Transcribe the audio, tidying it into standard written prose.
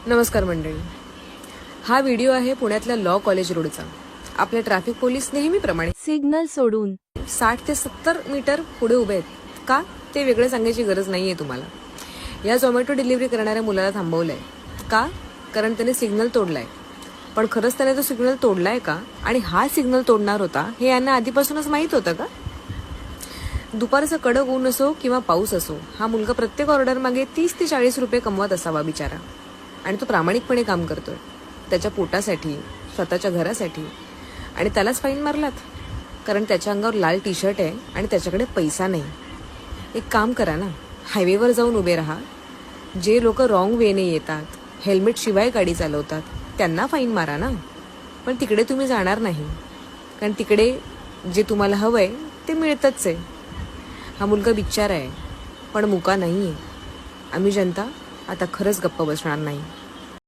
नमस्कार मंडळी. हा व्हिडिओ आहे पुण्यातल्या लॉ कॉलेज रोडचा. आपले ट्रॅफिक पोलीस नेहमीप्रमाणे सिग्नल सोडून 60 ते 70 मीटर पुढे उभे आहेत. का ते वेगळे सांगायची गरज नाहीये तुम्हाला. या झोमॅटो डिलिव्हरी करणाऱ्या मुलाला थांबवलंय. का? कारण त्याने सिग्नल तोडलाय. पण खरंच त्याने तो सिग्नल तोडलाय का आणि हा सिग्नल तोडणार होता हे यांना आधीपासूनच माहीत होतं का? दुपारचं कडक ऊन असो किंवा पाऊस असो, हा मुलगा प्रत्येक ऑर्डर मागे 30 ते 40 रुपये कमवत असावा बिचारा. आणि तो प्रामाणिकपणे काम करतोय त्याच्या पोटासाठी, स्वतःच्या घरासाठी. आणि त्यालाच फाईन मारलात कारण त्याच्या अंगावर लाल टी शर्ट आहे आणि त्याच्याकडे पैसा नाही. एक काम करा ना, हायवेवर जाऊन उभे राहा. जे लोक रॉंग वेने येतात, हेल्मेट शिवाय गाडी चालवतात, त्यांना फाईन मारा ना. पण तिकडे तुम्ही जाणार नाही कारण तिकडे जे तुम्हाला हवंय ते मिळतच आहे. हा मुलगा बिचारा आहे पण मुका नाही आहे. आम्ही जनता आता खरंच गप्प बसणार नाही.